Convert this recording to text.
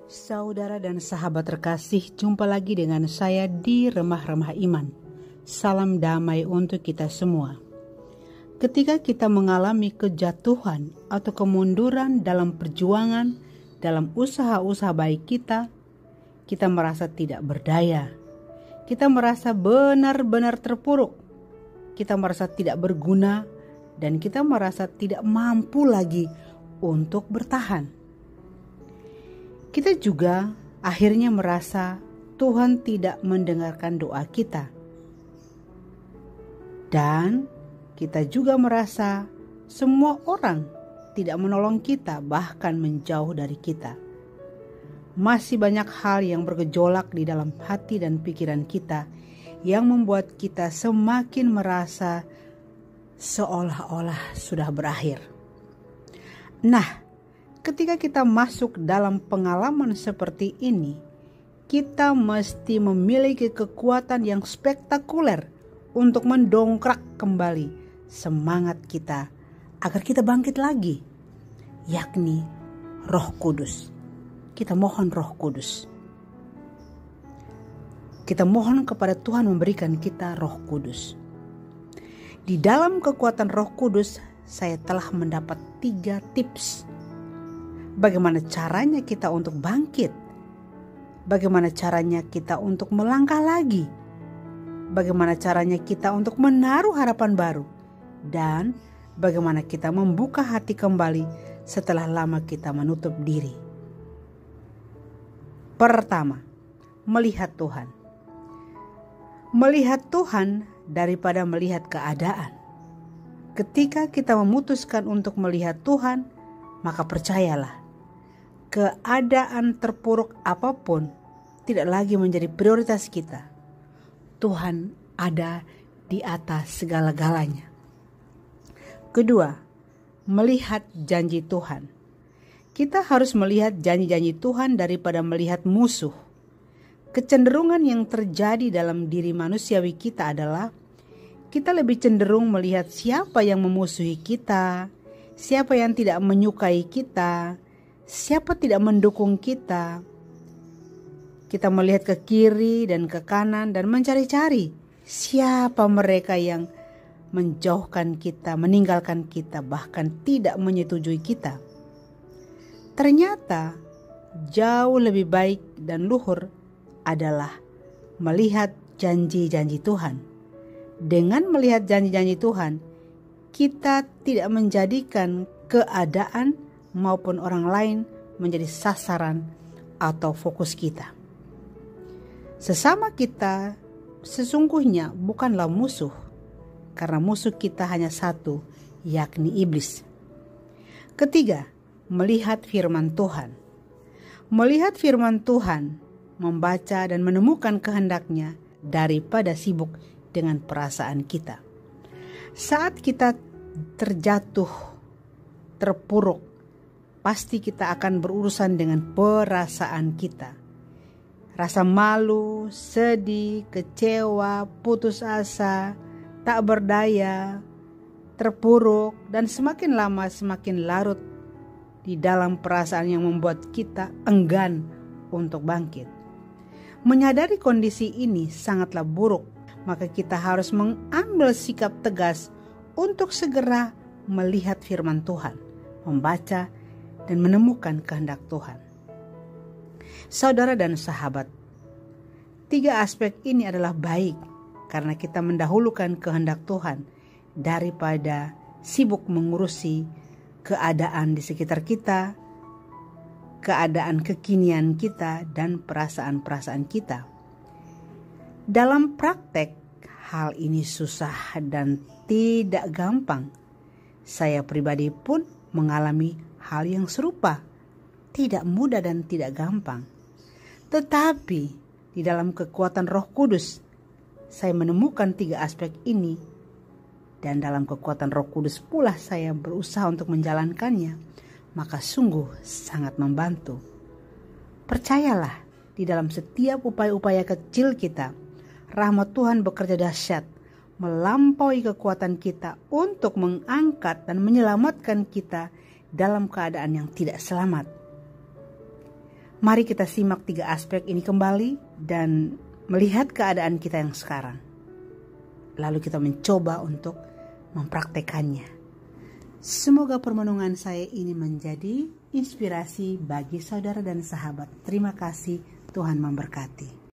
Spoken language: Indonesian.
Saudara dan sahabat terkasih, jumpa lagi dengan saya di Remah-Remah Iman. Salam damai untuk kita semua. Ketika kita mengalami kejatuhan atau kemunduran dalam perjuangan, dalam usaha-usaha baik kita merasa tidak berdaya. Kita merasa benar-benar terpuruk. Kita merasa tidak berguna dan kita merasa tidak mampu lagi untuk bertahan. Kita juga akhirnya merasa Tuhan tidak mendengarkan doa kita. Dan kita juga merasa semua orang tidak menolong kita, bahkan menjauh dari kita. Masih banyak hal yang bergejolak di dalam hati dan pikiran kita yang membuat kita semakin merasa seolah-olah sudah berakhir. Nah, ketika kita masuk dalam pengalaman seperti ini, kita mesti memiliki kekuatan yang spektakuler untuk mendongkrak kembali semangat kita agar kita bangkit lagi, yakni Roh Kudus. Kita mohon Roh Kudus. Kita mohon kepada Tuhan memberikan kita Roh Kudus. Di dalam kekuatan Roh Kudus, saya telah mendapat 3 tips. Bagaimana caranya kita untuk bangkit? Bagaimana caranya kita untuk melangkah lagi? Bagaimana caranya kita untuk menaruh harapan baru? Dan bagaimana kita membuka hati kembali setelah lama kita menutup diri? Pertama, melihat Tuhan. Melihat Tuhan daripada melihat keadaan. Ketika kita memutuskan untuk melihat Tuhan, maka percayalah, keadaan terpuruk apapun tidak lagi menjadi prioritas kita. Tuhan ada di atas segala-galanya. Kedua, melihat janji Tuhan. Kita harus melihat janji-janji Tuhan daripada melihat musuh. Kecenderungan yang terjadi dalam diri manusiawi kita adalah kita lebih cenderung melihat siapa yang memusuhi kita, siapa yang tidak menyukai kita, siapa tidak mendukung kita. Kita melihat ke kiri dan ke kanan dan mencari-cari siapa mereka yang menjauhkan kita, meninggalkan kita, bahkan tidak menyetujui kita. Ternyata jauh lebih baik dan luhur adalah melihat janji-janji Tuhan. Dengan melihat janji-janji Tuhan, kita tidak menjadikan keadaan maupun orang lain menjadi sasaran atau fokus kita. Sesama kita sesungguhnya bukanlah musuh, karena musuh kita hanya satu, yakni iblis. Ketiga, melihat firman Tuhan. Melihat firman Tuhan, membaca dan menemukan kehendaknya daripada sibuk dengan perasaan kita. Saat kita terjatuh, terpuruk, pasti kita akan berurusan dengan perasaan kita. Rasa malu, sedih, kecewa, putus asa, tak berdaya, terpuruk, dan semakin lama semakin larut di dalam perasaan yang membuat kita enggan untuk bangkit. Menyadari kondisi ini sangatlah buruk, maka kita harus mengambil sikap tegas untuk segera melihat firman Tuhan, membaca dan menemukan kehendak Tuhan. Saudara dan sahabat, 3 aspek ini adalah baik karena kita mendahulukan kehendak Tuhan daripada sibuk mengurusi keadaan di sekitar kita, keadaan kekinian kita, dan perasaan-perasaan kita. Dalam praktek, hal ini susah dan tidak gampang. Saya pribadi pun mengalami hal yang serupa. Tidak mudah dan tidak gampang. Tetapi di dalam kekuatan Roh Kudus, saya menemukan 3 aspek ini. Dan dalam kekuatan Roh Kudus pula saya berusaha untuk menjalankannya. Maka sungguh sangat membantu. Percayalah, di dalam setiap upaya-upaya kecil kita, rahmat Tuhan bekerja dahsyat, melampaui kekuatan kita untuk mengangkat dan menyelamatkan kita dalam keadaan yang tidak selamat. Mari kita simak 3 aspek ini kembali dan melihat keadaan kita yang sekarang. Lalu kita mencoba untuk mempraktekannya. Semoga permenungan saya ini menjadi inspirasi bagi saudara dan sahabat. Terima kasih, Tuhan memberkati.